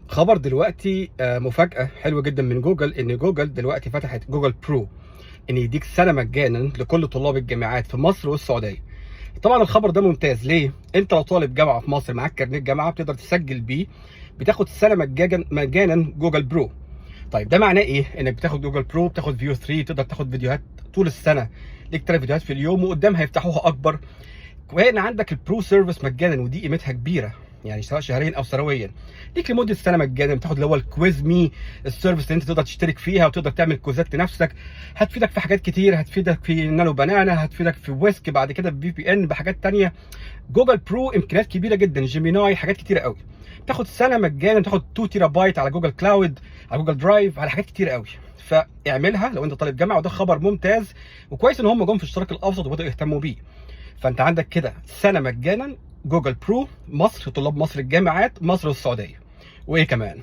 خبر دلوقتي مفاجأة حلوة جدا من جوجل، ان جوجل دلوقتي فتحت جوجل برو، ان يديك سنة مجانا لكل طلاب الجامعات في مصر والسعودية. طبعا الخبر ده ممتاز. ليه؟ انت لو طالب جامعة في مصر معاك كارنيه جامعة بتقدر تسجل بيه، بتاخد سنة مجانا جوجل برو. طيب ده معناه ايه؟ انك بتاخد جوجل برو، بتاخد فيو 3، تقدر تاخد فيديوهات طول السنة، ليك 3 فيديوهات في اليوم وقدام هيفتحوها اكبر. وهنا عندك البرو سيرفيس مجانا، ودي قيمتها كبيره، يعني سواء شهريا او سنويا. ليك لمده سنه مجانا بتاخد اللي هو الكويز مي، السيرفيس اللي انت تقدر تشترك فيها وتقدر تعمل كويزات لنفسك. هتفيدك في حاجات كتير، هتفيدك في نانو بانانا، هتفيدك في ويسك، بعد كده في في ان، بحاجات تانية. جوجل برو امكانيات كبيره جدا، جيميناي، حاجات كتيره قوي. تاخد سنه مجانا، تاخد 2 تيرا بايت على جوجل كلاود، على جوجل درايف، على حاجات كتير قوي. فاعملها لو انت طالب جامعه، وده خبر ممتاز وكويس ان هم جم في الشرق الاوسط وبداوا يهتموا بيه. فانت عندك كده سنه مجانا جوجل برو مصر، طلاب مصر، الجامعات مصر والسعوديه. وايه كمان؟